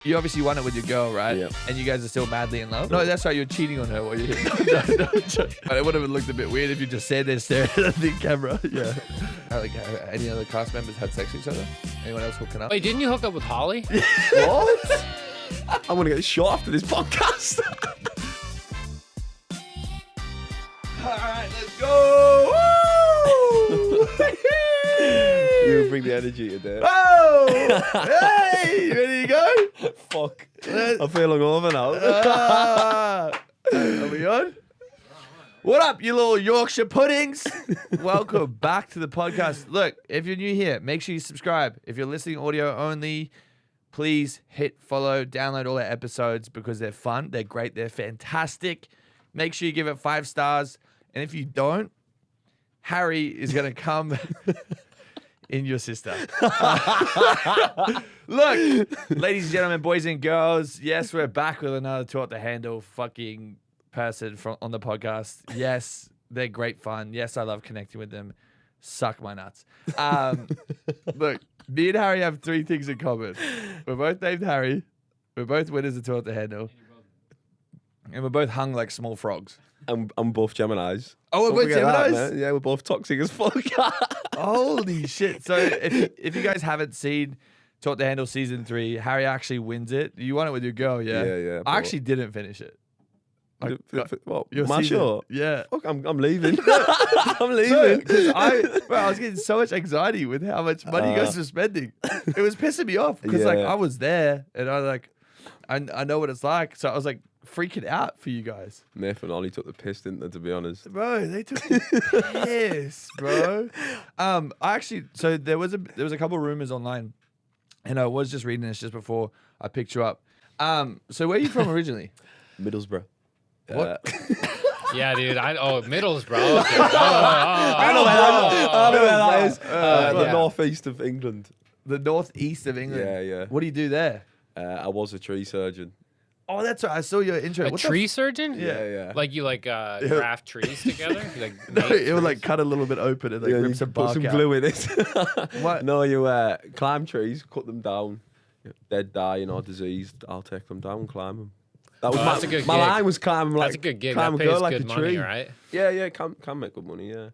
You obviously won it with your girl, right? Yeah. And you guys are still madly in love? No, that's right. You're cheating on her while you're here. But it would have looked a bit weird if you just sat there staring at the camera. Yeah. Like, any other cast members had sex with each other? Anyone else hooking up? Wait, didn't you hook up with Holly? What? I'm going to get shot after this podcast. All right, let's go. Woo! You bring the energy today. Oh! Hey! Ready to go? Fuck. I feel hungover now. Are we on? What up, you little Yorkshire puddings? Welcome back to the podcast. Look, if you're new here, make sure you subscribe. If you're listening audio only, please hit follow, download all our episodes because they're fun, they're great, they're fantastic. Make sure you give it 5 stars. And if you don't, Harry is going to come in your sister. Look, ladies and gentlemen, boys and girls, yes, we're back with another Taught to Handle fucking person on the podcast. Yes, they're great fun. Yes, I love connecting with them. Suck my nuts. Look, me and Harry have 3 things in common. We're both named Harry. We're both winners of Taught to Handle. And we're both hung like small frogs. I'm both Geminis. Oh, we're both Geminis? That, yeah, we're both toxic as fuck. Holy shit. So if you guys haven't seen Taught to Handle Season 3, Harry actually wins it. You won it with your girl, yeah? Yeah. I actually didn't finish it. What? Your My season. show? Yeah. Fuck, I'm leaving. I'm leaving. I was getting so much anxiety with how much money you guys were spending. It was pissing me off because Yeah. I was there and I know what it's like. So I was like freaking out for you guys. Nathan and Ollie took the piss, didn't they, to be honest? Bro, they took the piss, bro. So there was a couple of rumors online, and I was just reading this just before I picked you up. So where are you from originally? Middlesbrough. What? Yeah, dude. Middlesbrough. Okay. I know where that is. The yeah. northeast of England. The northeast of England. Yeah. What do you do there? I was a tree surgeon. Oh, that's right. I saw your intro. A What tree surgeon? Yeah. Like you graft trees together? You, like, No, make it would trees? like cut a little bit open and like rip you some put bark some out. glue in it. What? No, you climb trees, cut them down. Dead, dying or diseased, I'll take them down and climb them. That was that's a good my gig. line was climb like That's a good gig. climb That a girl pays like good a money, tree. right? Yeah, can make good money, yeah.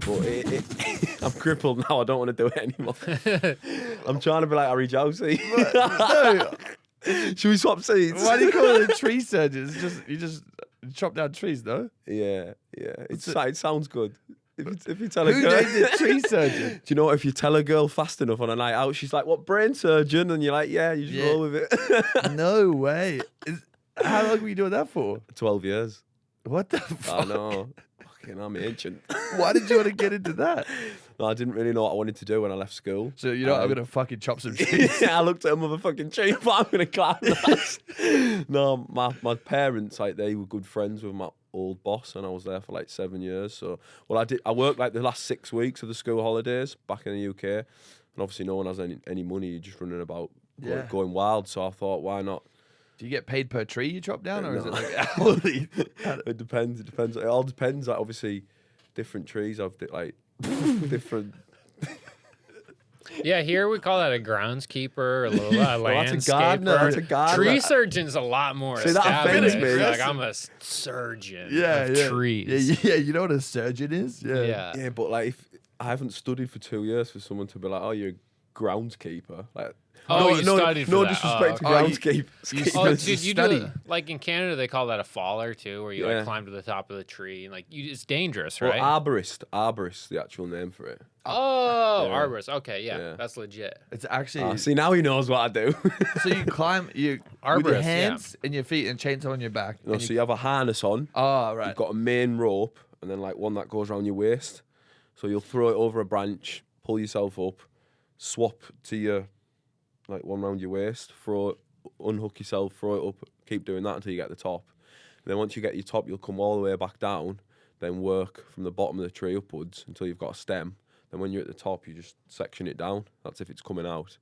But I'm crippled now. I don't want to do it anymore. I'm trying to be like Harry Jowsey. No. Should we swap seats? Why do you call it a tree surgeon? It's just you just chop down trees, no? Yeah. It sounds good. If you tell a Who girl, named it tree surgeon? do you know what, if you tell a girl fast enough on a night out, she's like, "What, brain surgeon?" And you're like, "Yeah, you just roll with it." No way. How long were you doing that for? 12 years. What the fuck? I know. Fucking, I'm ancient. Why did you want to get into that? No, I didn't really know what I wanted to do when I left school. So you know I'm gonna fucking chop some trees. Yeah, I looked at a motherfucking tree, but I'm gonna climb that. No, my parents, like, they were good friends with my old boss, and I was there for like 7 years. So, I worked like the last 6 weeks of the school holidays back in the UK, and obviously no one has any money. You're just running about, going wild. So I thought, why not? Do you get paid per tree you chop down, or is No. it like hourly? It depends. It all depends. Like, obviously, different trees have like different. Yeah, here we call that a groundskeeper, a little landscaper. That's a gardener. That's a gardener. Tree surgeon's a lot more See, that established. offends me. Like, I'm a surgeon Yeah, of yeah. trees. Yeah, you know what a surgeon is? Yeah. Yeah, but like, if I haven't studied for 2 years for someone to be like, "Oh, you're a groundskeeper," like. Oh, you studied for no that. disrespect to Oh, you- groundskeepers. Oh, It's dude, a you study. do like in Canada they call that a faller too, where you Yeah. like climb to the top of the tree and like it's dangerous, Well, right? arborist, the actual name for it. Oh, Yeah. arborist. Okay, yeah, Yeah. that's legit. It's actually See, now he knows what I do. so you climb with your Arborist, hands and your feet and chainsaw on your back. No, and so you have a harness on. Oh, right. You've got a main rope, and then like one that goes around your waist. So you'll throw it over a branch, pull yourself up, swap to your like one round your waist, unhook yourself, throw it up, keep doing that until you get the top. And then once you get your top, you'll come all the way back down, then work from the bottom of the tree upwards until you've got a stem. Then when you're at the top, you just section it down. That's if it's coming out.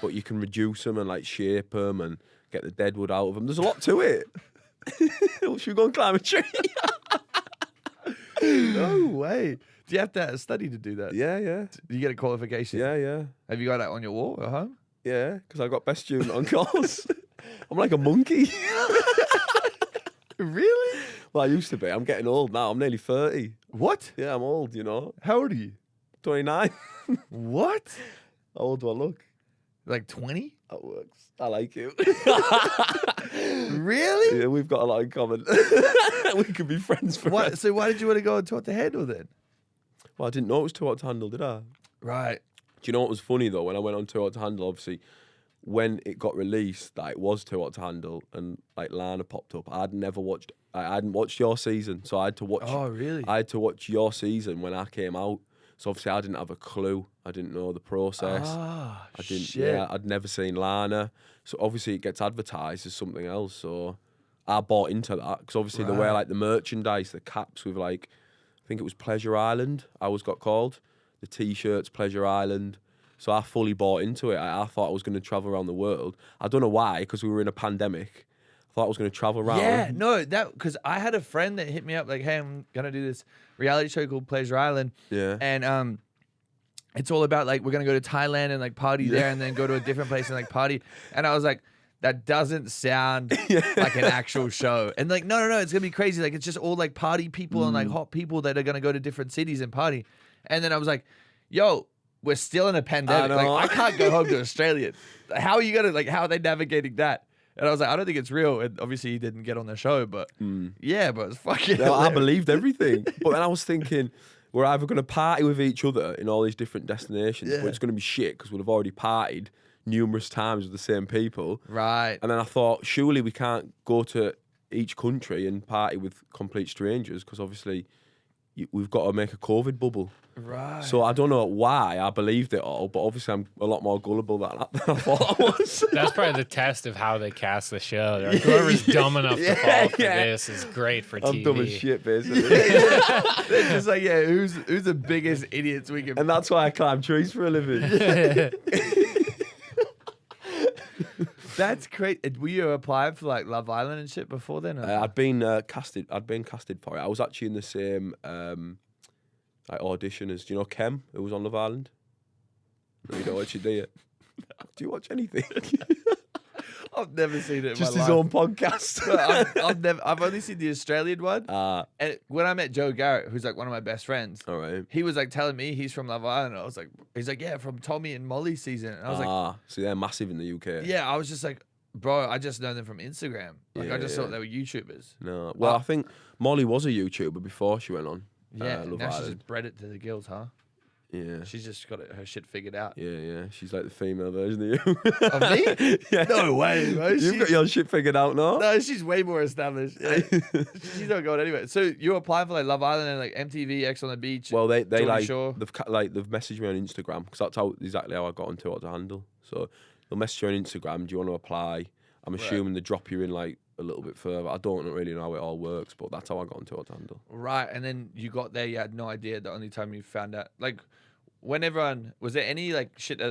But you can reduce them and like shape them and get the dead wood out of them. There's a lot to it. Should we go and climb a tree? No way. Do you have to study to do that? Yeah. Do you get a qualification? Yeah. Have you got that on your wall at home? Yeah, because I got best student on course. I'm like a monkey. Really? Well, I used to be. I'm getting old now. I'm nearly 30. What? Yeah, I'm old, you know. How old are you? 29. What? How old do I look? Like 20? That works. I like you. Really? Yeah, we've got a lot in common. We could be friends forever. What? So why did you want to go and talk to handle then? Well, I didn't know it was Too Hot to Handle, did I? Right. Do you know what was funny, though? When I went on Too Hot to Handle, obviously, when it got released that it was Too Hot to Handle and, like, Lana popped up, I hadn't watched your season, so I had to watch... Oh, really? I had to watch your season when I came out. So, obviously, I didn't have a clue. I didn't know the process. Ah, I didn't. shit. Yeah, I'd never seen Lana. So, obviously, it gets advertised as something else. So, I bought into that because, obviously, they wear, Right. like, the merchandise, the caps with, like... I think it was Pleasure Island, I always got called. The T-shirts, Pleasure Island. So I fully bought into it. I thought I was going to travel around the world. I don't know why, because we were in a pandemic. I thought I was going to travel around. Yeah, no, because I had a friend that hit me up like, hey, I'm going to do this reality show called Pleasure Island. Yeah. And it's all about like, we're going to go to Thailand and like party there and then go to a different place and like party. And I was like, that doesn't sound like an actual show. And like, no, it's going to be crazy. Like, it's just all like party people and like hot people that are going to go to different cities and party. And then I was like, yo, we're still in a pandemic. Like, I can't go home to Australia. How are you going to, like, how are they navigating that? And I was like, I don't think it's real. And obviously he didn't get on the show, but yeah, but it's fucking No, I hilarious. believed everything. But then I was thinking, we're either going to party with each other in all these different destinations, but it's going to be shit because we'll have already partied numerous times with the same people. Right. And then I thought, surely we can't go to each country and party with complete strangers because obviously we've got to make a COVID bubble. Right. So I don't know why I believed it all, but obviously I'm a lot more gullible than I thought I was. That's probably the test of how they cast the show. They're like, whoever's dumb enough to fall for this is great for TV. I'm dumb as shit, basically. They're just like, yeah, who's the biggest idiots we can... And that's why I climb trees for a living. That's great. Were you applying for like Love Island and shit before then? I'd been casted for it. I was actually in the same like audition as, do you know Kem, who was on Love Island? No, you don't watch it, do you? Do you watch anything? I've never seen it in Just my his life. own podcast. But I've only seen the Australian one. And when I met Joe Garrett, who's like one of my best friends, All right. he was like telling me he's from Love Island. I was like, he's like, yeah, from Tommy and Molly's season. And I was like, So they're massive in the UK. yeah, I was just like, bro, I just know them from Instagram. Like, Yeah, I just yeah. thought they were YouTubers. No. Well, I think Molly was a YouTuber before she went on. Yeah, Love now she's Island. just bred it to the gills, huh? Yeah. She's just got her shit figured out. Yeah. She's like the female version of you. Of me? Yeah. No way, bro. You've got your shit figured out, no? No, she's way more established. She's not going anywhere. So you applying for like Love Island and like MTV, X on the Beach? Well, they Geordie like Shore? they've messaged me on Instagram because that's exactly how I got on Too Hot to Handle. So they'll message you on Instagram. Do you want to apply? I'm assuming they drop you in like a little bit further. I don't really know how it all works, but that's how I got on Too Hot to Handle. Right, and then you got there, you had no idea. The only time you found out, like, when everyone was there any like shit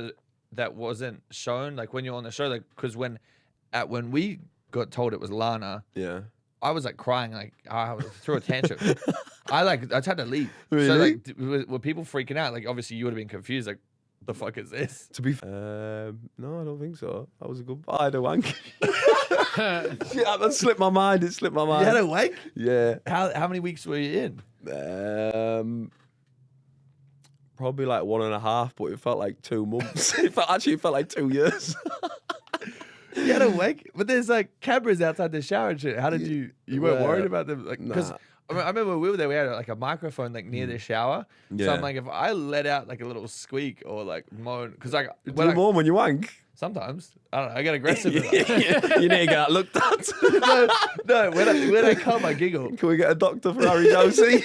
that wasn't shown, like when you're on the show, like because when we got told it was Lana, Yeah. I was like crying, like I threw a tantrum. I just had to leave. So Really? like, were people freaking out? Like obviously you would have been confused, like the fuck is this? To be no, I don't think so. That was a good. I had a wank. Yeah, that slipped my mind. It slipped my mind. You had a wank? Yeah. How many weeks were you in? Probably like 1.5, but it felt like 2 months. It felt like 2 years. You had a wank? But there's like cameras outside the shower and shit. How did you weren't Well, worried about them? Like, because nah. I remember when we were there, we had like a microphone like near the shower. So Yeah. I'm like, if I let out like a little squeak or like moan, because like Do when you moan when you wank? sometimes I don't know, I get aggressive. with that. You need to get looked at. no, when I come, I giggle. Can we get a doctor for Harry Jowsey?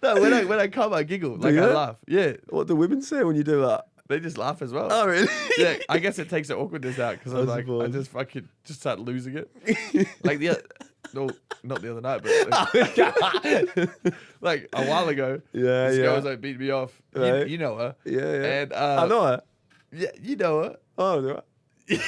No, when I come, I giggle. Like you? I laugh. Yeah, What do women say when you do that? they just laugh as well. Oh, really? Yeah, I guess it takes the awkwardness out because I'm I like, I suppose. just fucking just start losing it. Like no, not the other night, but like a while ago, Yeah, this yeah. girl was like beating me off. Right. You know her. Yeah. And I know her. Yeah, you know her. Oh, do I?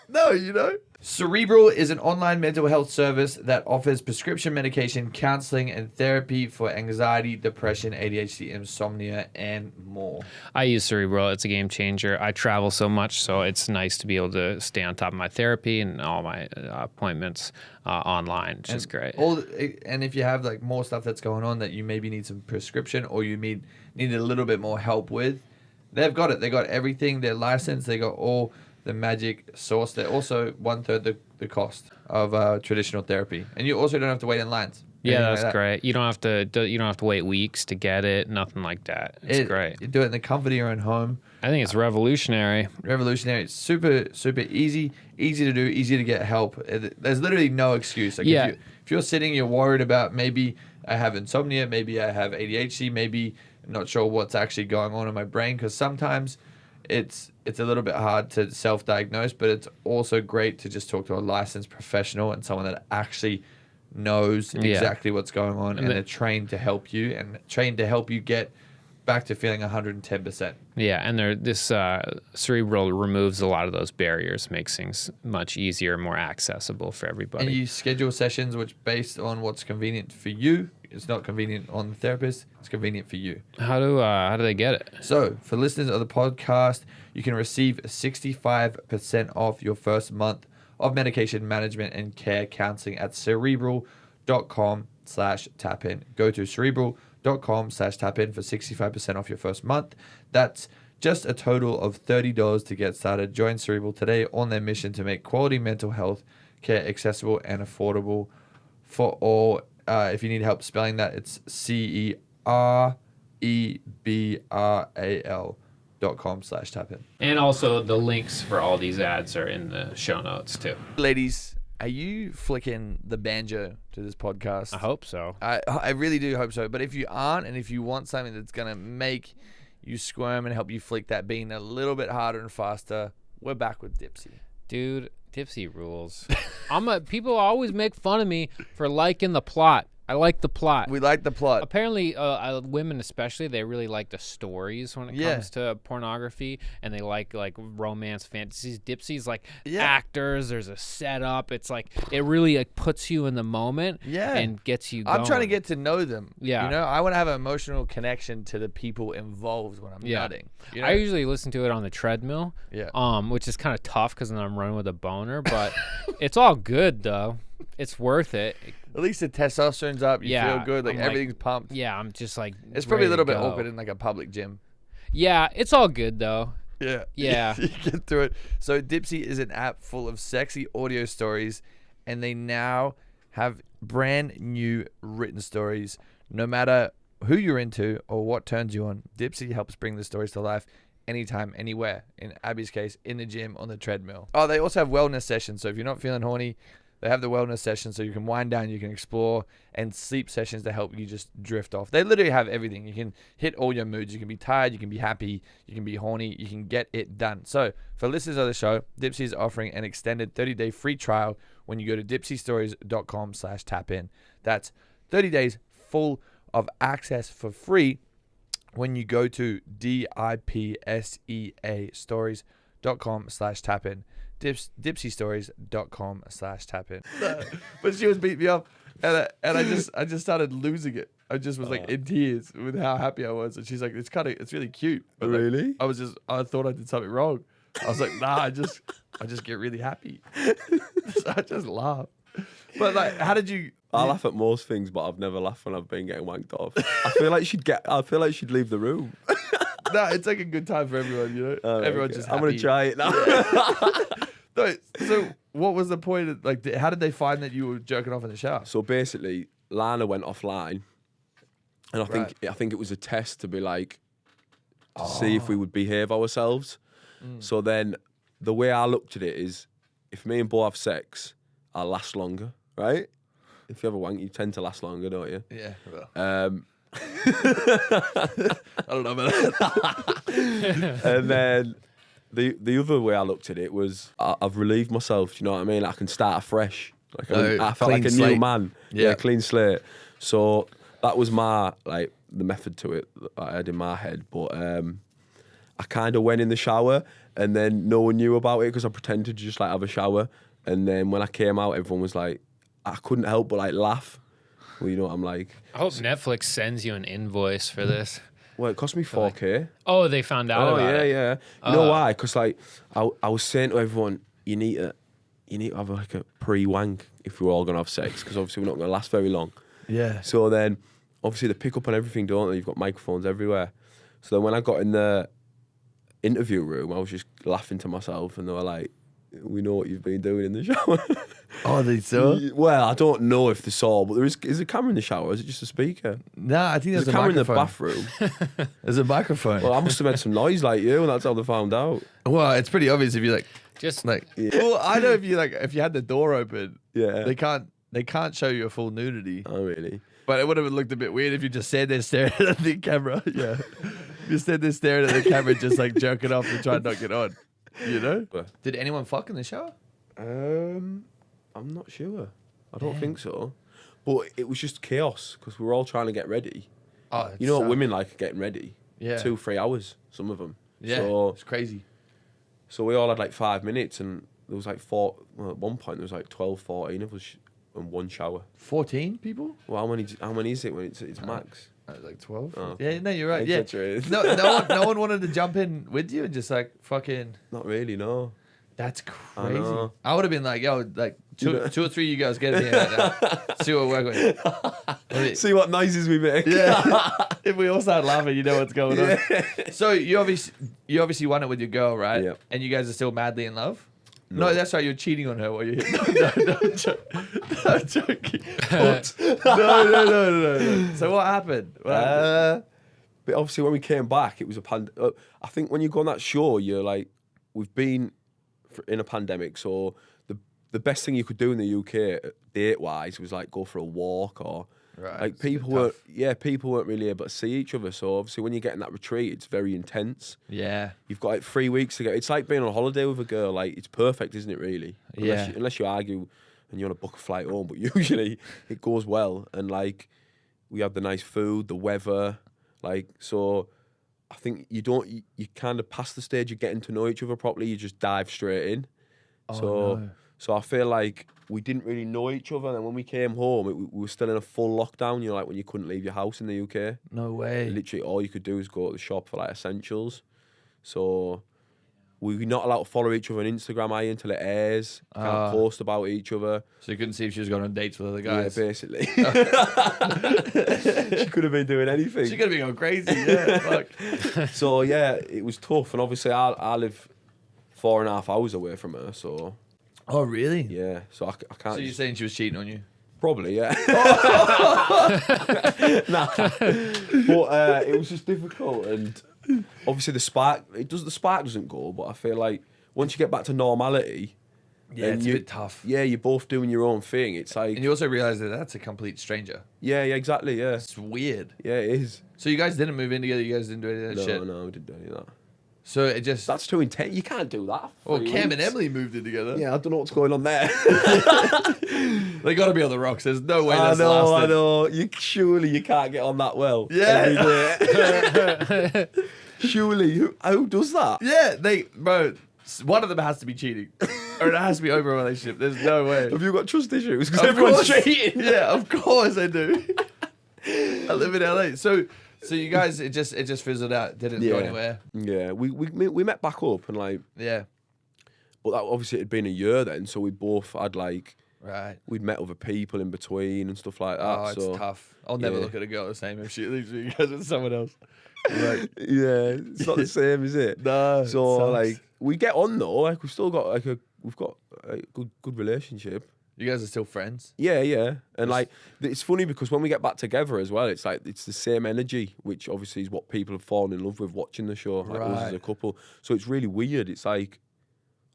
No, you know. Cerebral is an online mental health service that offers prescription medication, counseling, and therapy for anxiety, depression, ADHD, insomnia, and more. I use Cerebral. It's a game changer. I travel so much, so it's nice to be able to stay on top of my therapy and all my appointments online. It's just great. And if you have like more stuff that's going on that you maybe need some prescription or you need a little bit more help with, they've got it. They got everything. They're licensed. They got all the magic sauce. They're also 1/3 the cost of traditional therapy, and you also don't have to wait in lines. Yeah, Anything that's like that. great. You don't have to wait weeks to get it. Nothing like that. It's great. You do it in the comfort of your own home. I think it's revolutionary. Revolutionary. It's super easy to do, easy to get help. There's literally no excuse. Like Yeah. if you're sitting, you're worried about maybe I have insomnia, maybe I have ADHD, maybe I'm not sure what's actually going on in my brain, because sometimes it's a little bit hard to self-diagnose, but it's also great to just talk to a licensed professional and someone that actually knows exactly what's going on, and they're trained to help you and trained to help you get back to feeling 110%. Yeah, and this Cerebral removes a lot of those barriers, makes things much easier, more accessible for everybody. And you schedule sessions which based on what's convenient for you. It's not convenient on the therapist. It's convenient for you. How do they get it? So, for listeners of the podcast, you can receive 65% off your first month of medication management and care counseling at cerebral.com/tapin. Go to cerebral.com/tapin for 65% off your first month. That's just a total of $30 to get started. Join Cerebral today on their mission to make quality mental health care accessible and affordable for all. If you need help spelling that, it's cerebral.com/tapin. And also the links for all these ads are in the show notes too. Ladies, are you flicking the banjo to this podcast? I hope so. I really do hope so. But if you aren't, and if you want something that's going to make you squirm and help you flick that bean a little bit harder and faster, we're back with Dipsy. Dude, Dipsy rules. People always make fun of me for liking the plot. I like the plot. We like the plot. Apparently, women especially, they really like the stories when it comes to pornography, and they like romance fantasies. Dipsy's like actors. There's a setup. It's like it really like puts you in the moment and gets you going. I'm trying to get to know them. Yeah. You know, I want to have an emotional connection to the people involved when I'm nutting. You know? I usually listen to it on the treadmill. Yeah. Which is kind of tough because then I'm running with a boner, but it's all good though. It's worth it. At least the testosterone's up. You feel good. Like everything's pumped. Yeah, I'm just like. It's probably a little bit go. awkward in like a public gym. Yeah, it's all good though. Yeah. Yeah. You get through it. So Dipsy is an app full of sexy audio stories, and they now have brand new written stories. No matter who you're into or what turns you on, Dipsy helps bring the stories to life anytime, anywhere. In Abby's case, in the gym, on the treadmill. Oh, they also have wellness sessions. So if you're not feeling horny, they have the wellness sessions so you can wind down, you can explore, and sleep sessions to help you just drift off. They literally have everything. You can hit all your moods. You can be tired, you can be happy, you can be horny, you can get it done. So for listeners of the show, Dipsy is offering an extended 30-day free trial when you go to dipsystories.com/tapin. That's 30 days full of access for free when you go to DIPSEA stories.com/tapin. Dipsystories.com/tapin. But she was beating me up, and I just started losing it. I just was like in tears with how happy I was, and she's like, it's really cute. But like, Really? I thought I did something wrong. I was like, nah, I just get really happy. So I just laugh. But like, how did you? I laugh at most things, but I've never laughed when I've been getting wanked off. I feel like she'd leave the room. No, it's like a good time for everyone, you know. Everyone's Okay. just. I'm gonna happy. try it now. No, so what was the point of, like, how did they find that you were jerking off in the shower? So basically, Lana went offline, and I think it was a test to be like to see if we would behave ourselves. So then the way I looked at it is, if me and Bo have sex, I'll last longer, right? If you have a wank, you tend to last longer, don't you? Yeah. Well, I don't know about that. And then the other way I looked at it was I've relieved myself. Do you know what I mean? I can start afresh. Like I felt like clean a slate. new man. Yeah, clean slate. So that was my the method to it that I had in my head. But I kind of went in the shower, and then no one knew about it because I pretended to just like have a shower, And then when I came out, everyone was like, I couldn't help but like laugh. Well, you know what I'm like. I hope Netflix sends you an invoice for this. Well, it cost me $4K. Oh, they found out Oh about it. yeah. You know why? Because like I was saying to everyone, you need to have like a pre-wank if we're all gonna have sex, because obviously we're not gonna last very long. Yeah. So then, obviously they pick up on everything, don't they? You've got microphones everywhere. So then when I got in the interview room, I was just laughing to myself, and they were like, "We know what you've been doing in the shower." Oh, they saw? Well, I don't know if they saw, but is a camera in the shower? Or is it just a speaker? Nah, I think There's there's a camera in the microphone. bathroom. There's a microphone. Well, I must have made some noise like you, and that's how they found out. Well, it's pretty obvious if you like, Just like. Well, I know if you had the door open, Yeah. they can't show you a full nudity. Oh, really? But it would have looked a bit weird if you just sat there staring at the camera. Yeah. You stood there staring at the camera, just like jerking off and trying to knock it on. You know? Did anyone fuck in the shower? I'm not sure. I don't think so. But it was just chaos because we were all trying to get ready. Oh, You know what women like getting ready? Yeah. 2-3 hours, some of them. Yeah. So, It's crazy. so we all had like 5 minutes, and there was like at one point there was like 12, 14 of us in one shower. 14 people? Well, how many is it when it's max? Like 12? Oh. Yeah, no, you're right. Yeah. Exaggerated. No one wanted to jump in with you and just like fucking. Not really, no. That's I crazy. know. I would have been like, yo, like two or three of you guys get in here right now. See what we're working with. See what noises we make. Yeah. If we all start laughing, you know what's going on. So you obviously won it with your girl, right? Yep. And you guys are still madly in love? No, No. that's right. You're cheating on her while you're here. No, I'm joking. No. So what happened? But obviously, when we came back, it was I think when you go on that show, you're like, we've been in a pandemic, so the best thing you could do in the UK date wise was like go for a walk, or Right. like It's a bit people weren't really able to see each other. So obviously, when you get in that retreat, it's very intense. Yeah. You've got like 3 weeks to go. It's like being on holiday with a girl. Like, it's perfect, isn't it? Really, Yeah. Unless you argue and you want to book a flight home, but usually it goes well. And like, we had the nice food, the weather, like so. I think you kind of past the stage of getting to know each other properly. You just dive straight in. No. So I feel like we didn't really know each other. And then when we came home, we were still in a full lockdown. You know, like when you couldn't leave your house in the UK. No way. Literally, all you could do is go to the shop for like essentials. So we're not allowed to follow each other on Instagram either until it airs. Can't post about each other. So you couldn't see if she was going on dates with other guys. Yeah, basically. She could have been doing anything. She could have been going crazy. Yeah. Fuck. So yeah, it was tough. And obviously, I live 4.5 hours away from her. So Oh really? yeah, so I can't. So you're saying she was cheating on you? Probably, yeah. Nah. But it was just difficult, and obviously the spark doesn't go, but I feel like once you get back to normality, Yeah, and it's a bit tough. Yeah, you're both doing your own thing. It's like, And you also realize that that's a complete stranger. yeah, exactly, yeah. It's weird. Yeah, it is. So you guys didn't move in together. You guys didn't do any of that shit. No, we didn't do any of that. So it just. That's too intense. You can't do that. Well, 3 Cam weeks. and Emily moved in together. Yeah, I don't know what's going on there. They got to be on the rocks. There's no way I that's know. lasted. Surely you can't get on that well. Yeah. Every day. Surely, who does that? Yeah, bro. One of them has to be cheating, or it has to be over a relationship. There's no way. Have you got trust issues? Because Of everyone's course. cheating. Yeah, of course I do. I live in LA. So you guys, it just fizzled out. Didn't go anywhere. Yeah, we met back up, and like, Yeah. but that obviously it had been a year then, so we both had like, Right. we'd met other people in between and stuff like that. Oh, it's so tough. I'll never yeah. look at a girl the same if she leaves me because it's someone else. Like, yeah, it's not the same, is it? no. it So sucks. like, we get on though. Like, we've still got like we've got a good relationship. you guys are still friends. Yeah, and like, it's funny because when we get back together as well, it's like it's the same energy, which obviously is what people have fallen in love with watching the show, like us as Right. a couple. So it's really weird. It's like,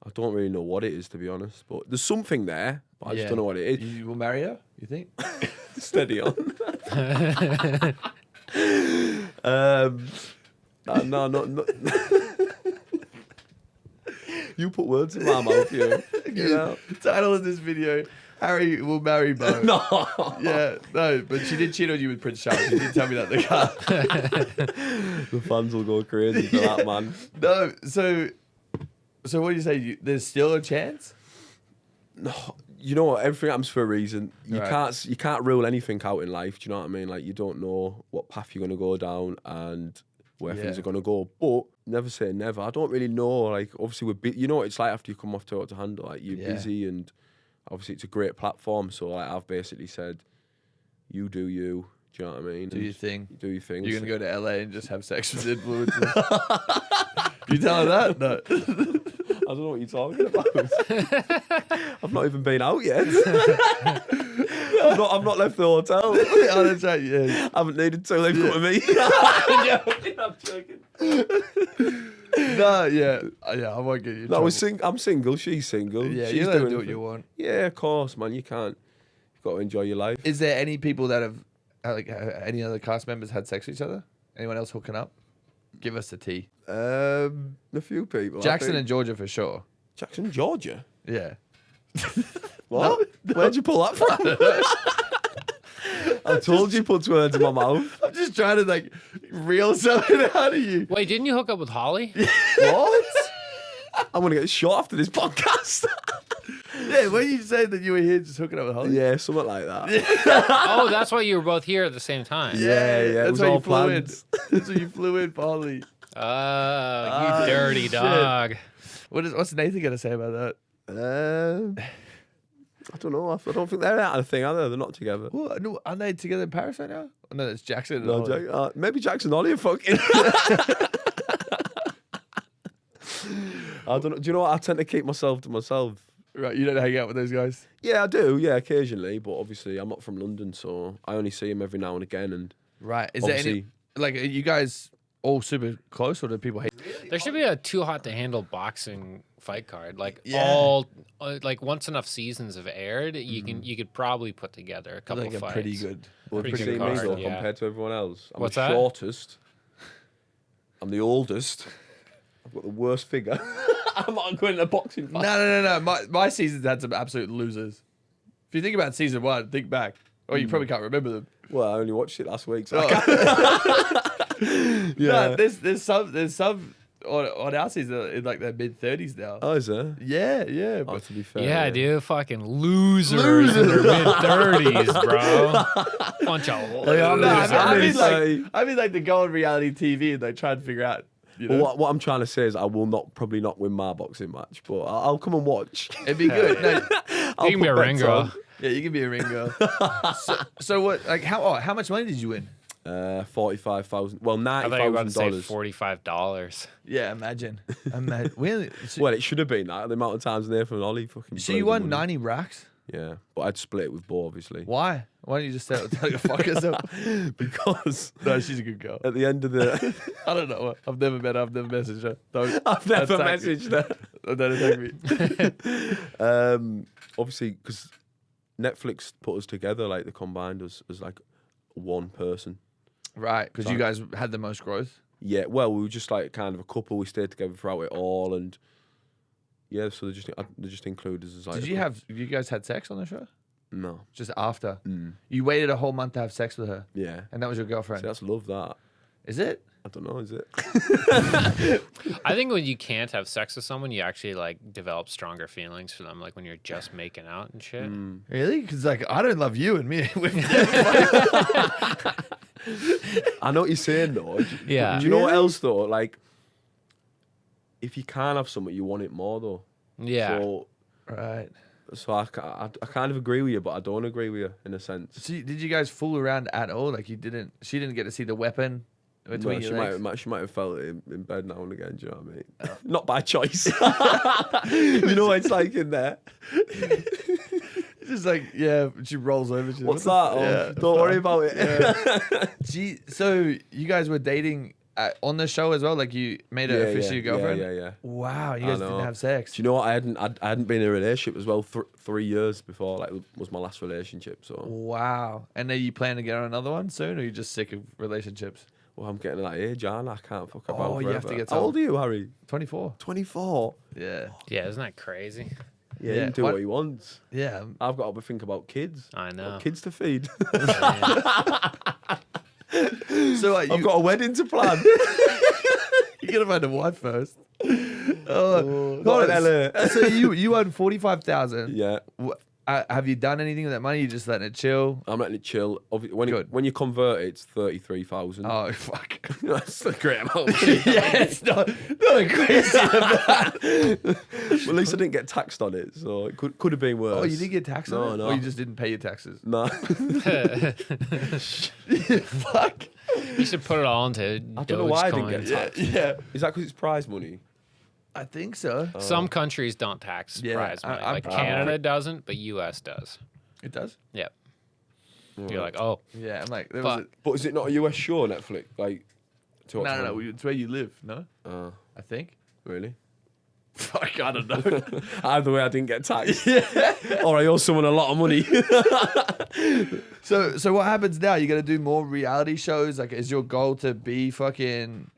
I don't really know what it is, to be honest, but there's something there, but I just Yeah. don't know what it is. You will marry her? You think? Steady on. No, not. You put words in my mouth, you. You know? Title of this video: Harry will marry Bo. No. Yeah, no, but she did cheat on you with Prince Charles. She did tell me that in the car. The fans will go crazy for that, man. No, so what do you say? There's still a chance? No, you know what? Everything happens for a reason. You Right. you can't rule anything out in life. Do you know what I mean? Like you don't know what path you're gonna go down and where things are gonna go. But never say never. I don't really know. Like obviously you know what it's like after you come off to handle. Like you're busy and obviously it's a great platform. So like I've basically said, you do you. Do you know what I mean? Do your thing. Do your thing. You're gonna go to LA and just have sex with influencers. You tell her that? No. I don't know what you're talking about. I've not even been out yet. I've not left the hotel. Oh, that's right. Yeah. I haven't needed to. They've come to me. I'm joking. No, yeah, I won't get you. In No, trouble. I'm single. She's single. Yeah, She's you let her doing do what everything. you want. Yeah, of course, man. You can't. You've got to enjoy your life. Is there any people that have any other cast members had sex with each other? Anyone else hooking up? Give us the tea. A few people. I Jackson think. and Georgia for sure. Jackson, Georgia. Yeah. What? Where'd you pull that from? I told you, put words in my mouth. I'm just trying to like reel something out of you. Wait, didn't you hook up with Holly? What? I'm gonna get shot after this podcast. Yeah, when you say that you were here just hooking up with Holly. Yeah, something like that. Oh, that's why you were both here at the same time. Yeah, it That's was why all you flew in. planned. That's why you flew in for Holly. You dirty shit. dog. What's Nathan gonna say about that? I don't know. I don't think they're out of the thing, are they? They're not together. What? No, aren't they together in Paris right now? Oh, no, that's Jackson. And No, Holly. maybe Jackson Ollie are fucking. I don't know. Do you know what? I tend to keep myself to myself. Right, you don't hang out with those guys. Yeah, I do. Yeah, occasionally, but obviously I'm not from London, so I only see him every now and again. And Right. Is there any obviously, like are you guys all super close, or do people hate? There should be a too hot to handle boxing fight card. Like Yeah. like once enough seasons have aired, you could probably put together a couple Like of a fights. pretty good. well, pretty see good me card, though, yeah. compared to everyone else. I'm What's the that? shortest. I'm the oldest. I've got the worst figure. I'm not going in a boxing fight. No. My season's had some absolute losers. If you think about season 1, think back. Oh, you probably can't remember them. Well, I only watched it last week, so Oh. I can't. No, there's some on our season in like their mid-30s now. Oh, is there? Yeah. Oh, But to be fair. Yeah, dude, fucking losers in their mid-30s, bro. Bunch of losers. I mean like to go on reality TV and like try and figure out. You know? Well, what I'm trying to say is I will probably not win my boxing match, but I'll come and watch. It'd be good. No, I'll You can be put a bets ring girl. on. yeah, you can be a ring girl. so what? Like how much money did you win? $45,000. Well, I thought you were about to say $90,000. $45. Yeah, imagine. So Well, it should have been that. The amount of times Nathan and Ollie fucking. so blew you the won money. 90 racks? Yeah, but I'd split it with Bo, obviously. Why? Why don't you just tell her to fuck herself? Because No, she's a good girl. at the end of the. I don't know. I've never met her. I've never messaged her. Don't. I've never attack me. messaged her. Don't attack me. Obviously, because Netflix put us together, like they combined us as like one person. Right, because you guys had the most growth. Yeah, well, we were just like kind of a couple. We stayed together throughout it all, and yeah, so they just included us as like. Did you guys had sex on the show? No. Just after? Mm. You waited a whole month to have sex with her, Yeah. and that was your girlfriend. See, that's love. That. Is it? I don't know. Is it? I think when you can't have sex with someone, you actually like develop stronger feelings for them. Like when you're just making out and shit. Really? Because like I don't love you and me. I know what you're saying though. Yeah. Do you know what else though? Like, if you can't have something, you want it more though. Yeah. Right. So I kind of agree with you, but I don't agree with you in a sense. So did you guys fool around at all? Like she didn't get to see the weapon between No, your legs? she might have felt it in bed now and again. Do you know what I mean? Not by choice. You know what it's like in there. It's just like, yeah, she rolls over. She's What's like, that? Yeah, Don't worry about it. Yeah. So you guys were dating on the show as well? Like you made her officially your girlfriend? Yeah. Wow, you I guys know. didn't have sex. Do you know what? I hadn't been in a relationship as well. 3 years before, like, was my last relationship. So, Wow. And are you planning to get on another one soon, or are you just sick of relationships? well, I'm getting to that age, Jan. I can't fuck about. Oh, you have to forever. get How old some. are you, Harry? 24. 24. Yeah. Yeah, isn't that crazy? Yeah, Yeah, he can do what- what he wants. Yeah. I've got to think about kids. I Got know. kids to feed. So I've got a wedding to plan. you gotta find a wife first. Not in LA. So you won 45,000. Yeah. Have you done anything with that money? You just letting it chill? I'm letting it chill. When you convert it, it's 33,000. Oh fuck! That's a great amount. Yeah, it's not a crazy amount. Well, at least I didn't get taxed on it, so it could have been worse. Oh, you didn't get taxed on it? No. Or you just didn't pay your taxes? No. Fuck. You should put it all into I don't know why I didn't get Dogecoin. taxed. Yeah. Is that because it's prize money? I think so. Some countries don't tax Yeah, prize money. I'm Like probably- Canada doesn't, but US does. It does? Yep. You're like, oh, Yeah, I'm like, there Fuck. was But is it not a US show, Netflix? Like, to watch no, on? it's where you live, no? I think. Really? Fuck, I don't know. Either way, I didn't get taxed. Or I owe someone a lot of money. So what happens now? You gonna do more reality shows? Like, is your goal to be fucking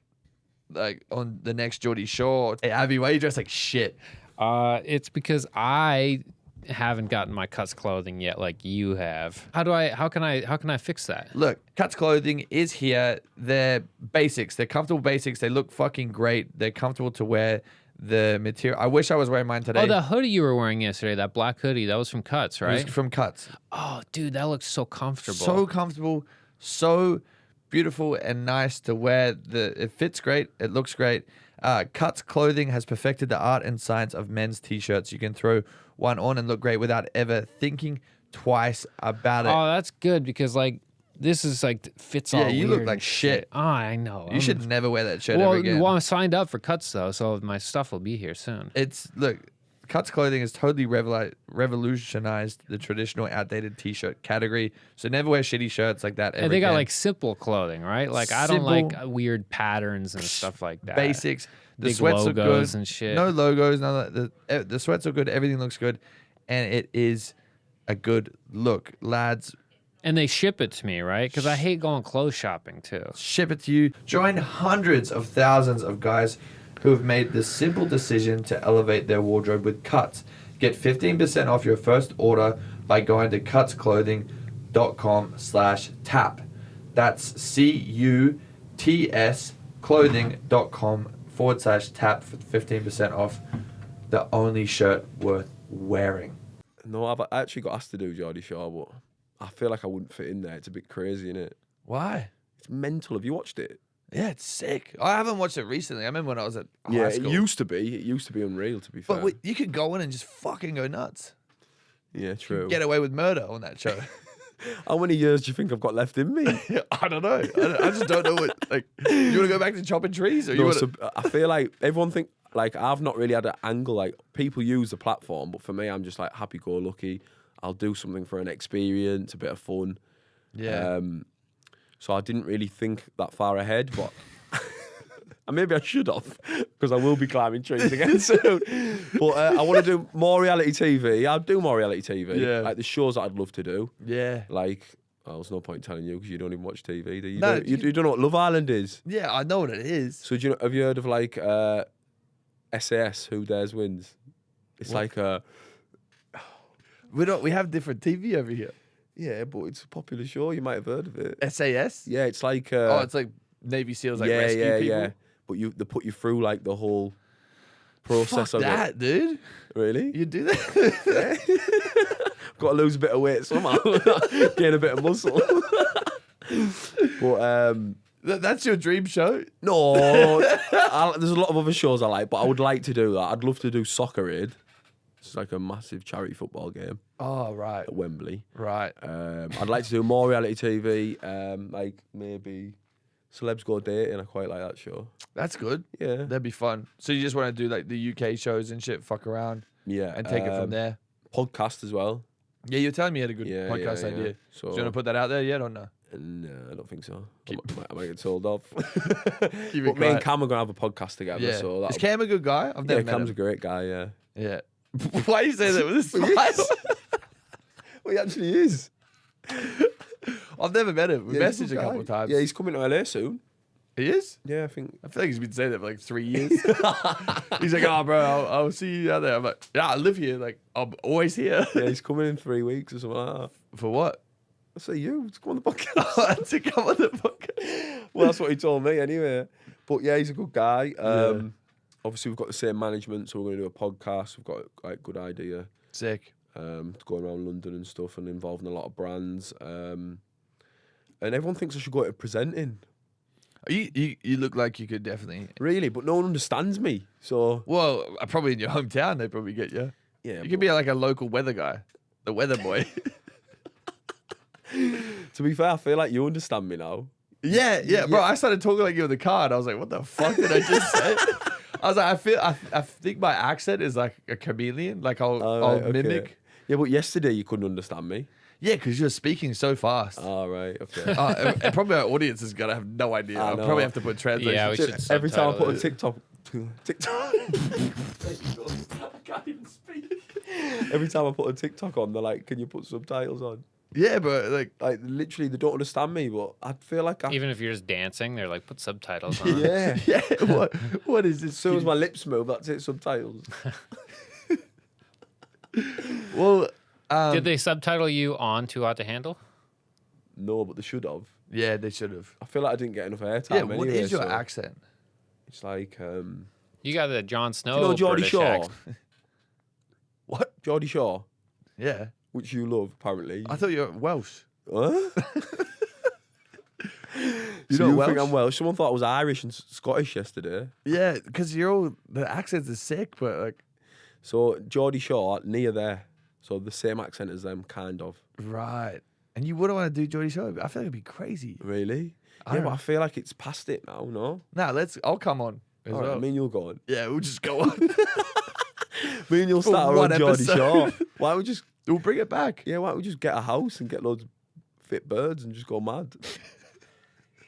like on the next Geordie Shore? Hey, Abby, why are you dressed like shit? it's because I haven't gotten my Cuts clothing yet, like you have. How can I fix that? Look, Cuts Clothing is here. They're basics. They're comfortable basics. They look fucking great. They're comfortable to wear. The material. I wish I was wearing mine today. Oh, the hoodie you were wearing yesterday, that black hoodie, that was from Cuts, It right? was from Cuts. Oh, dude, that looks so comfortable. So comfortable, so beautiful and nice to wear. It fits great. It looks great. Cuts Clothing has perfected the art and science of men's t-shirts. You can throw one on and look great without ever thinking twice about it. Oh, that's good because like this is like fits all. Yeah, you look weird like and shit. Oh, I know. You should never wear that shirt Well, ever again. I'm signed up for Cuts though, so my stuff will be here soon. Look, Cuts Clothing has totally revolutionized the traditional outdated t-shirt category. So never wear shitty shirts like that ever And they got again. like simple clothing, right? Like I don't Simple, like weird patterns and stuff like that. Basics. The Big sweats look logos good. and shit. No logos. None of that. The sweats are good. Everything looks good, and it is a good look, lads. And they ship it to me, right? Because I hate going clothes shopping too. Ship it to you. Join hundreds of thousands of guys who have made the simple decision to elevate their wardrobe with Cuts. Get 15% off your first order by going to cutsclothing.com/tap. That's CUTS clothing.com/tap for 15% off the only shirt worth wearing. No, I've actually got asked to do Geordie Shore, but I feel like I wouldn't fit in there. It's a bit crazy, innit? Why? It's mental. Have you watched it? Yeah, it's sick. I haven't watched it recently. I remember when I was at high Yeah, school. it used to be. It used to be unreal, to be fair. But wait, you could go in and just fucking go nuts. Yeah, true. Get away with murder on that show. How many years do you think I've got left in me? I don't know. I just don't know what. Like, you want to go back to chopping trees, or you No, want so to? I feel like everyone think like I've not really had an angle. Like people use the platform, but for me, I'm just like happy-go-lucky. I'll do something for an experience, a bit of fun. Yeah. So I didn't really think that far ahead, but and maybe I should have because I will be climbing trees again soon. But I want to do more reality TV. I'll do more reality TV. Yeah. Like the shows that I'd love to do. Yeah. Like, oh, there's no point telling you because you don't even watch TV, do you? No, you don't know what Love Island is. Yeah, I know what it is. So do you know, have you heard of like SAS, Who Dares Wins? It's like a... We have different TV over here. Yeah, but it's a popular show. You might have heard of it. SAS. Yeah, it's like... Oh, it's like Navy SEALs, like yeah, rescue yeah, people. yeah. But they put you through like the whole process Fuck of that, dude. it. Really? You do that? Got to lose a bit of weight somehow. Gain a bit of muscle. But That's your dream show. no, there's a lot of other shows I like, but I would like to do that. I'd love to do Soccer Aid. It's like a massive charity football game Oh, right. at Wembley. Right. I'd like to do more reality TV, like maybe Celebs Go Dating. I quite like that show. That's good. Yeah, That'd be fun. So you just want to do like the UK shows and shit, fuck around, yeah, and take it from there. Podcast as well. Yeah, you're telling me you had a good Yeah, podcast yeah, idea. yeah. Do you want to put that out there yet or no? No, I don't think so. I might get told off. Keep it But me and quiet. Cam are gonna have a podcast together. Yeah. So Is Cam a good guy? I've never met Cam's him. a great guy. Yeah, Yeah. Why you say that with a smile? well, he actually is. I've never met him. We Yeah, he's messaged a good couple guy. of times. Yeah, he's coming to LA soon. He is? Yeah, I think. I feel like he's been saying that for like 3 years. He's like, oh, bro, I'll see you out there. I'm like, yeah, I live here. Like, I'm always here. Yeah, he's coming in 3 weeks or something like that. For what? I say you, let's go on the podcast. To come on the podcast. Well, that's what he told me anyway. But yeah, he's a good guy. obviously we've got the same management, so we're going to do a podcast. We've got like a good idea. Sick. Going around London and stuff and involving a lot of brands. And everyone thinks I should go into presenting. You look like you could definitely. Really, but no one understands me. So Well, probably in your hometown, they probably get you. yeah, You could be like a local weather guy, the weather boy. to be fair, I feel like you understand me now. yeah, bro. I started talking like you in the car, and I was like, "What the fuck did I just say?" I was like, I think my accent is like a chameleon. Like I'll Right, okay. mimic. Yeah, but yesterday you couldn't understand me. Yeah, because you're speaking so fast. All right, okay. And probably our audience is gonna have no idea. I'll know. probably have to put translation. Yeah, we should Every time I put subtitle a it. TikTok. I can't even speak. Every time I put a TikTok on, they're like, "Can you put subtitles on?" Yeah, but like, Like literally, they don't understand me. But I feel like I. Even if you're just dancing, they're like, put subtitles on. Yeah. yeah, what is this? As soon as my lips move, that's it. Subtitles. Well, Did they subtitle you on Too Hot to Handle? No, but they should have. yeah, they should have. I feel like I didn't get enough airtime. Yeah, anyway, what is your so accent? It's like You got the Jon Snow. you know Geordie British Shaw. accent. What? Geordie Shaw, Yeah, which you love apparently. I thought you were Welsh. Huh? You So know you Welsh? think I'm Welsh? Someone thought I was Irish and Scottish yesterday. Yeah, because you're all the accents are sick, but like, So Geordie Shaw, near there. So the same accent as them, kind of. right. And you wouldn't want to do Geordie Show. I feel like it'd be crazy. Really? I Yeah, don't but know. I feel like it's past it now, no? Nah, I'll come on. As All right, well. me and you'll go on. Yeah, we'll just go on. Me and you'll For start our one own Geordie episode. Shaw. Why don't we just, We'll bring it back. yeah, why don't we just get a house and get loads of fit birds and just go mad?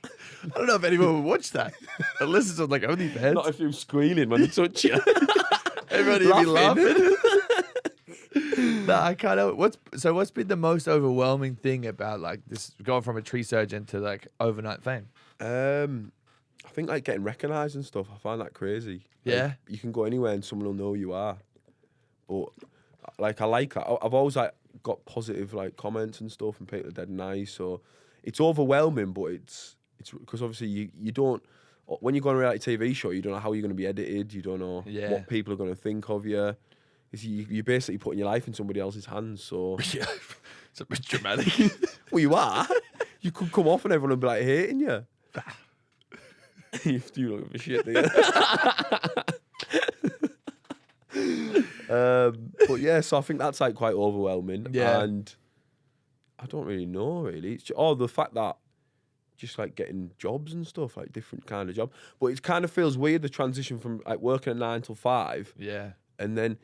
I don't know if anyone would watch that. Unless it's on like OnlyFans. Not if you're squealing when they touch you. Everybody would be Laughing. laughing. Nah, I kind of. What's been the most overwhelming thing about like this going from a tree surgeon to like overnight fame? I think like getting recognised and stuff, I find that crazy. Like, Yeah. you can go anywhere and someone will know who you are. But like I like that. I've always like got positive like comments and stuff and people are dead nice. So it's overwhelming, but it's because obviously you don't, when you go on a reality TV show, you don't know how you're going to be edited. You don't know Yeah. what people are going to think of you. You're basically putting your life in somebody else's hands. So Yeah, it's a bit dramatic. well, you are. You could come off and everyone will be like hating you. You do look for shit, do you? But yeah, so I think that's like quite overwhelming. Yeah. And I don't really know, really. It's the fact that just like getting jobs and stuff, like different kind of job. But it kind of feels weird, the transition from like working at 9 till 5 Yeah. and then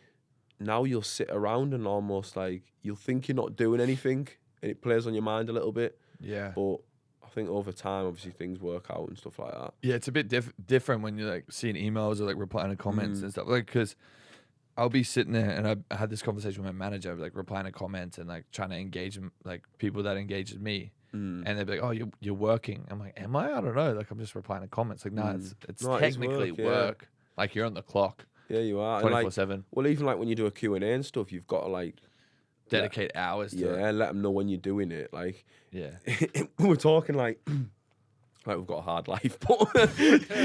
now you'll sit around and almost like you'll think you're not doing anything and it plays on your mind a little bit. Yeah. But I think over time, obviously, things work out and stuff like that. Yeah, it's a bit different when you're like seeing emails or like replying to comments and stuff. Like, because I'll be sitting there and I had this conversation with my manager, like replying to comments and like trying to engage like people that engage with me. And they'd be like, "Oh, you're working." I'm like, "Am I? I don't know." Like, I'm just replying to comments. Like, no, it's No, it is technically work, yeah. work. Like, you're on the clock, Yeah, you are. And, like, 24/7. well, even like when you do a Q&A and stuff, you've got to like Dedicate hours to it. yeah, let them know when you're doing it. Like, Yeah. we're talking like we've got a hard life, but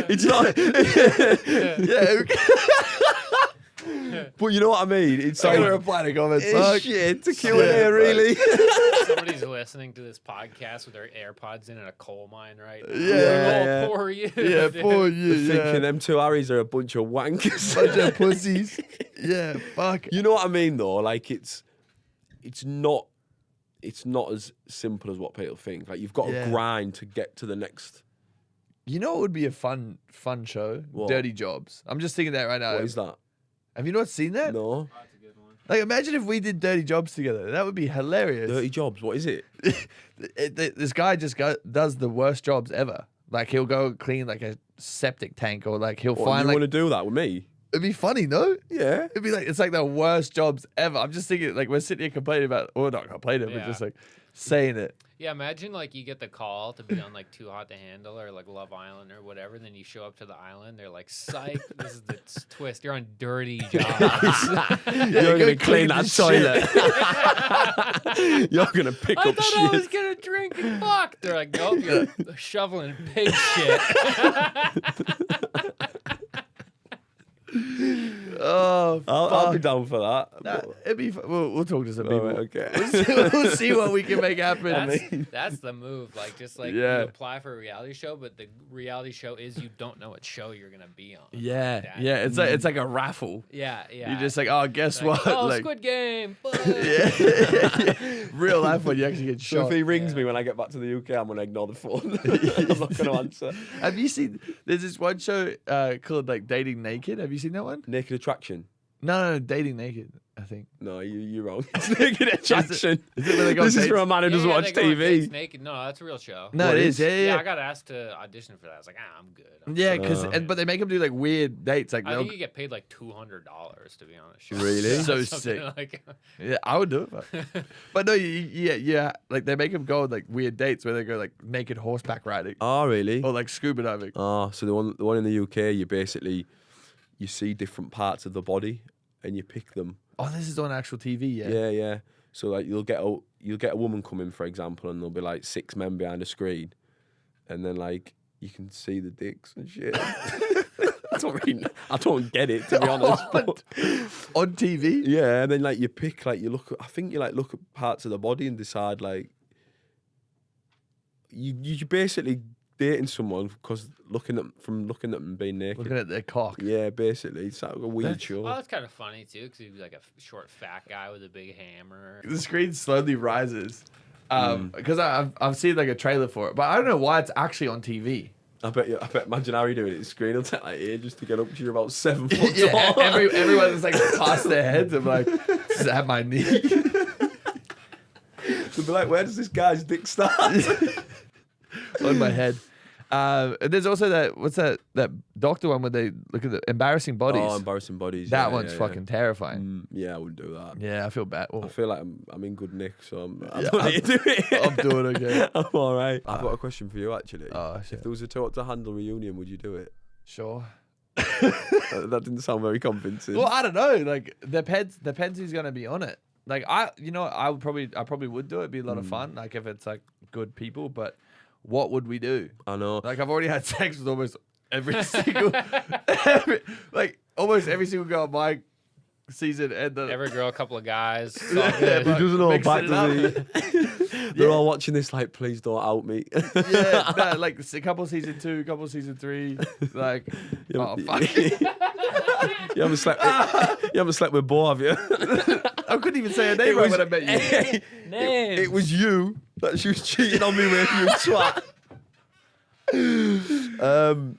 it's not. Yeah. But you know what I mean? It's I'm like gonna reply to comments. it's Fuck. shit. It's a Yeah, Q&A, really. Somebody's listening to this podcast with their AirPods in a coal mine right now. Yeah. Oh, poor you. Yeah, dude. for you. Thinking Yeah. them two Harrys are a bunch of wankers. Bunch of pussies. Yeah. Fuck. You know what I mean, though? Like it's not as simple as what people think. Like you've got Yeah. to grind to get to the next. You know what would be a fun show? What? Dirty Jobs. I'm just thinking that right now. What is that? Have you not seen that? No. Like, imagine if we did Dirty Jobs together. That would be hilarious. Dirty jobs. What is it? This guy just does the worst jobs ever. Like, he'll go clean like a septic tank, or like he'll What, find you like want to do that with me? it'd be funny, no? Yeah. It'd be like it's like the worst jobs ever. I'm just thinking like we're sitting here complaining about, or not complaining, but Yeah. just like saying it. Yeah, imagine like you get the call to be on like Too Hot to Handle or like Love Island or whatever. Then you show up to the island. They're like, "Psych, this is the twist. You're on Dirty Jobs." You're going to clean that shit. toilet. You're going to pick I up thought I was shit. gonna drink and fuck. They're like, "Nope, you're shoveling pig shit." Oh, I'll be fuck. down for that. Nah, it'd be. We'll talk to some people. Alright, okay. We'll see what we can make happen. That's the move. Like, just like Yeah. you apply for a reality show, but the reality show is you don't know what show you're gonna be on. Yeah, That- yeah. It's like a raffle. Yeah, yeah. You're just like, oh, guess Like, what? oh, like, Squid Game. yeah. Real life when you actually get So shot. if he rings Yeah. me when I get back to the UK, I'm gonna ignore the phone. I'm not gonna answer. Have you seen? There's this one show called like Dating Naked. Have you seen that one? Naked Attraction. No, Dating Naked. I think. No, you're wrong. It's Naked Attraction. Is it where they go This on is for dates? a man who doesn't Yeah, watch they go on dates TV. naked. No, that's a real show. No, What it is? is. Yeah, I yeah. got asked to audition for that. I was like, I'm good. Yeah, because Uh. but they make them do like weird dates. Like, I they'll- think you get paid like $200 to be on a show. Really? So Something sick. Like, yeah, I would do it. But no, yeah. Like they make them go on like weird dates where they go like naked horseback riding Oh, really? or like scuba diving. Oh, so the one in the UK, you see different parts of the body and you pick them. Oh, this is on actual TV. Yeah. Yeah, yeah. So like you'll get a woman come in, for example, and there'll be like 6 men behind a screen, and then like you can see the dicks and shit. I don't get it, to be honest. but- On TV. yeah, and then like you pick, like you look at parts of the body and decide like you basically dating someone because looking at them being naked. Looking at their cock. Yeah, basically, it's like a weird show. well, that's kind of funny too, because he's like a short, fat guy with a big hammer. The screen slowly rises. Because I've seen like a trailer for it, but I don't know why it's actually on TV. I bet imagine Harry doing it. The screen will take like ages to get up to you're about 7 foot Yeah, tall. everyone's like past their heads. I'm like, this is at my knee. They'll be like, where does this guy's dick start? On my head. And there's also that doctor one where they look at the embarrassing bodies. Oh, embarrassing bodies. That yeah, one's yeah, fucking terrifying. yeah, I wouldn't do that. Yeah, I feel bad. I Well, feel like I'm in good nick, so I Yeah, don't need to do it. I'm doing okay. I'm all right. I've got a question for you, actually. Oh, shit. If there was a to handle reunion, would you do it? Sure. That didn't sound very convincing. Well, I don't know. Like depends who's gonna be on it. Like I probably would do it. It'd be a lot of fun. Like if it's like good people, but what would we do? I know. Like I've already had sex with almost every single, almost every single girl on my season, and the, Every girl, a couple of guys. It's all Yeah, good. He but doesn't know mixing back it to up. They're all watching this like, please don't out me. yeah, no, like a couple season 2, couple season 3, like oh fuck, You haven't slept with Bo, have you? I couldn't even say her name right when I met you. Names. It was you that she was cheating on me with, you twat.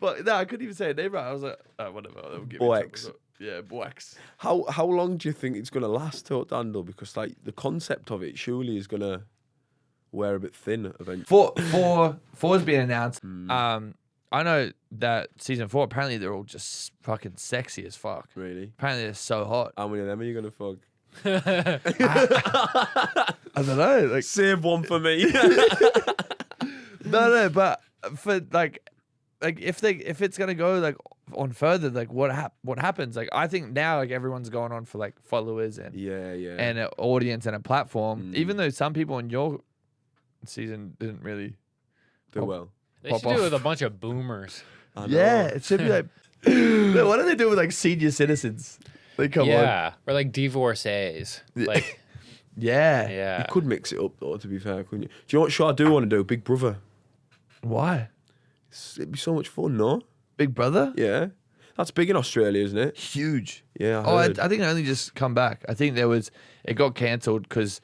But no, I couldn't even say her name right. I was like, whatever. They'll give me Boex. trouble. Yeah, Boex. How long do you think it's gonna last to handle? Because like the concept of it surely is gonna wear a bit thin eventually. Four's been announced. I know that season 4. Apparently, they're all just fucking sexy as fuck. Really? Apparently, they're so hot. How many of them are you gonna fuck? I don't know. Like Save one for me. no, but for like if it's gonna go like on further, like what happens? Like I think now like everyone's going on for like followers and yeah. and an audience and a platform. Even though some people in your season didn't really. Do well. They pop should do it off. with a bunch of boomers. I know. Yeah, it should be like. No, what do they do with like senior citizens? They come on. Yeah, or like divorcees. Like, Yeah. yeah. You could mix it up though, to be fair, couldn't you? Do you know what show I do want to do? Big Brother. Why? It'd be so much fun, no? Big Brother? Yeah. That's big in Australia, isn't it? Huge. Yeah, Oh, I heard. think it only just come back. I think it got cancelled because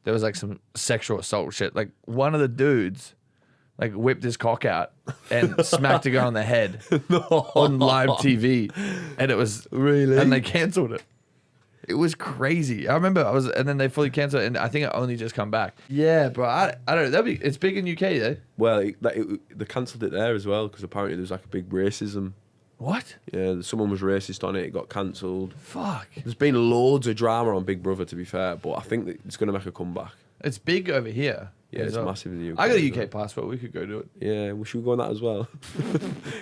there was like some sexual assault shit. Like one of the dudes like whipped his cock out and smacked a guy on the head on live TV. And it was Really? and they cancelled it. It was crazy. I remember and then they fully cancelled it, and I think it only just come back. Yeah, bro. I don't know. It's big in UK though. Well, they cancelled it there as well because apparently there's like a big racism. What? Yeah, someone was racist on it. It got cancelled. Fuck. There's been loads of drama on Big Brother, to be fair, but I think that it's going to make a comeback. It's big over here. Yeah, as it's well. massive in the UK. I got a as UK well. passport. We could go do it. Yeah, we should go on that as well.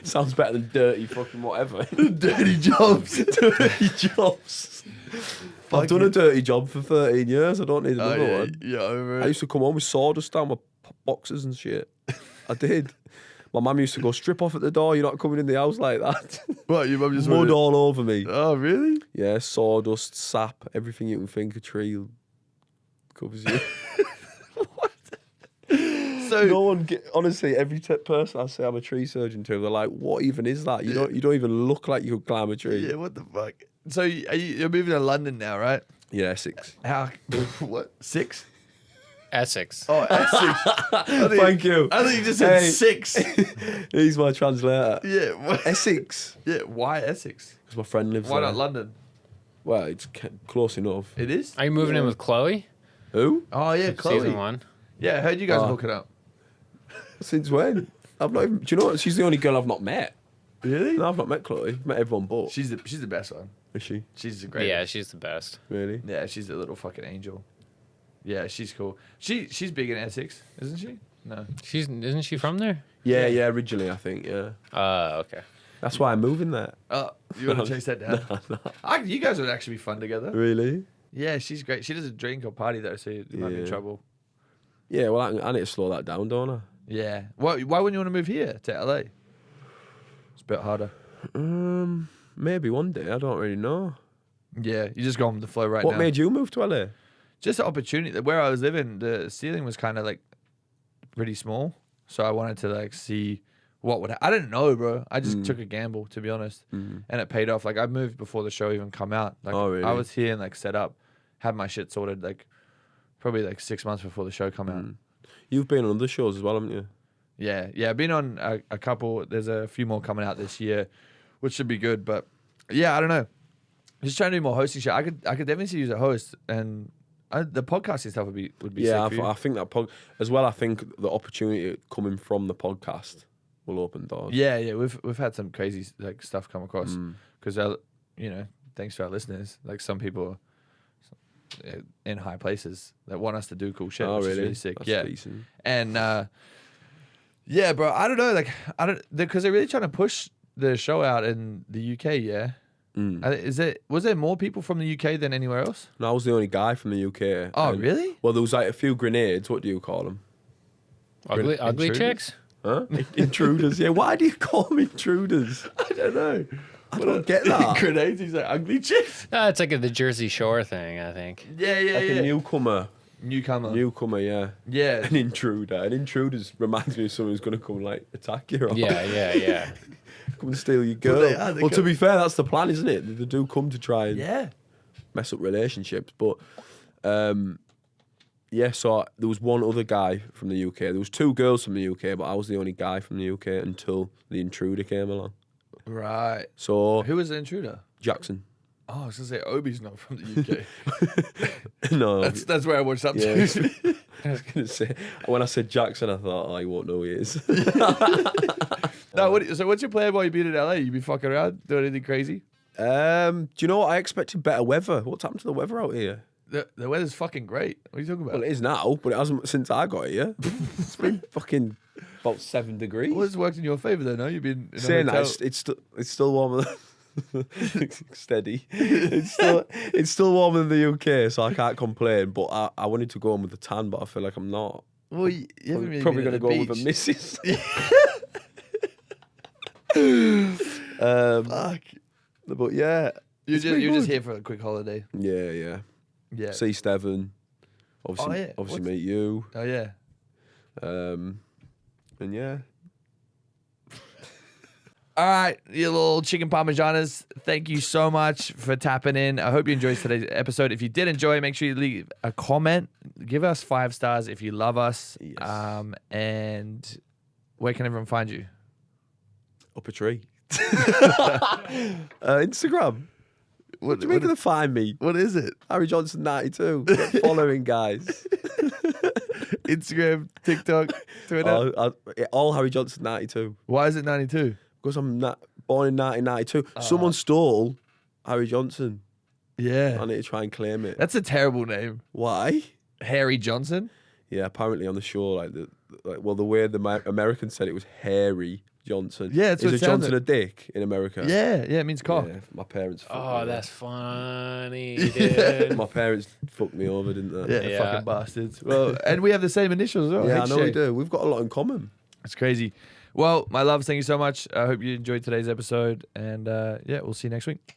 Sounds better than dirty fucking whatever. Dirty jobs. Dirty jobs. I've done a dirty job for 13 years. I don't need another one. Yeah, over I it. used to come home with sawdust down my boxes and shit. I did. My mum used to go, strip off at the door. You're not coming in the house like that. What, your mum just Mud all over me. Oh, really? Yeah, sawdust, sap, everything you can think. A tree covers you. So No one, honestly, every person I say I'm a tree surgeon to, they're like, "What even is that? You don't even look like you could climb a tree." yeah, what the fuck? So you're moving to London now, right? Yeah, Essex. How? What? 6? Essex. Oh, Essex. Thank you. I think you just said Hey. 6. He's my translator. Yeah. What? Essex. Yeah. Why Essex? Because my friend lives Why there. not London? Well, it's close enough. It is. Are you moving in with Chloe? Who? Oh yeah, Chloe. Season 1. Yeah, I heard you guys Oh. hooking up. Since when? I've not even. Do you know what? She's the only girl I've not met. Really? No, I've not met Chloe. I've met everyone but. She's the best one. Is she? She's a great. Yeah, she's the best. Really? Yeah, she's a little fucking angel. Yeah, she's cool. She's big in Essex, isn't she? No. Isn't she from there? Yeah, originally, I think, yeah. Okay. That's why I'm moving there. Oh, you want to chase that down? You guys would actually be fun together. Really? Yeah, she's great. She doesn't drink or party though, so you might be in Yeah. trouble. Yeah, well, I need to slow that down, don't I? Yeah. Why wouldn't you want to move here to LA? It's a bit harder. Maybe one day. I don't really know. Yeah, you just go on the flow right What now. made you move to LA? Just the opportunity. Where I was living, the ceiling was kind of like pretty small, so I wanted to like see what would. I didn't know, bro. I just took a gamble, to be honest, and it paid off. Like I moved before the show even come out. Like Oh, really? I was here and like set up, had my shit sorted. Like probably like 6 months before the show come out. You've been on other shows as well, haven't you? Yeah, I've been on a couple. There's a few more coming out this year, which should be good. But yeah, I don't know. Just trying to do more hosting shit. I could definitely see you as a host, and the podcasting stuff would be Yeah, sick for you. I think that as well. I think the opportunity coming from the podcast will open doors. Yeah, we've had some crazy like stuff come across because thanks to our listeners, like some people in high places that want us to do cool shit, Oh, which really? is really sick. That's yeah, decent. and yeah, bro, I don't know, like because they're really trying to push the show out in the UK. Yeah, was there more people from the UK than anywhere else? No, I was the only guy from the UK. Oh, and- really? Well, there was like a few grenades. What do you call them? Ugly Intruders? chicks? Huh? Intruders. Yeah. Why do you call them intruders? I don't know. I don't get that. Grenades. He's like ugly chicks. It's like the Jersey Shore thing, I think. Yeah, Like a newcomer. Newcomer. Yeah. Yeah. An intruder. An intruder reminds me of someone who's going to come like attack you. Or Yeah. come and steal your girl. they are, they Well, to come- be fair, that's the plan, isn't it? They do come to try and Yeah. mess up relationships. But yeah, so there was one other guy from the UK. There was 2 girls from the UK, but I was the only guy from the UK until the intruder came along. Right. So Who was the intruder? Jackson. Oh, I was gonna say Obi's not from the UK. No. That's where I watched up Yeah. to. I was going to say, when I said Jackson, I thought, oh, he won't know who he is. No, so what's your plan while you been in LA? You be fucking around, doing anything crazy? Do you know what? I expected better weather. What's happened to the weather out here? The weather's fucking great. What are you talking about? Well, it is now, but it hasn't since I got here. It's been fucking about 7 degrees. Well, it's worked in your favour though, no? You've been in a Saying hotel. that, it's still warmer than... Steady. It's still warmer than the UK, so I can't complain. But I wanted to go on with the tan, but I feel like I'm not. Well, you haven't really Probably been going at to the go with a beach. missus. Fuck. But yeah, You're it's been just good. here for a quick holiday. Yeah. Yeah. See Steven. Obviously, What's- meet you. Oh yeah. And yeah. All right, you little chicken parmesanas. Thank you so much for tapping in. I hope you enjoyed today's episode. If you did enjoy, make sure you leave a comment. Give us 5 stars if you love us. Yes. And where can everyone find you? Up a tree. Instagram. What do you mean to find me? What is it? Harry Johnson 92. Get following, guys. Instagram, TikTok, Twitter. All Harry Johnson 92. Why is it 92? Because I'm born in 1992. Someone stole Harry Johnson. Yeah. I need to try and claim it. That's a terrible name. Why? Harry Johnson? Yeah, apparently on the show, the way the Americans said it was Harry Johnson. Yeah, that's Is what a it sounded. Johnson a dick in America? Yeah, it means cock. Yeah, my parents. fucked Oh, me that's funny, over. dude. My parents fucked me over, didn't they? Yeah, Yeah. fucking bastards. Well, and we have the same initials as well. Yeah, I know we HJ. do. We've got a lot in common. It's crazy. Well, my loves, thank you so much. I hope you enjoyed today's episode. And yeah, we'll see you next week.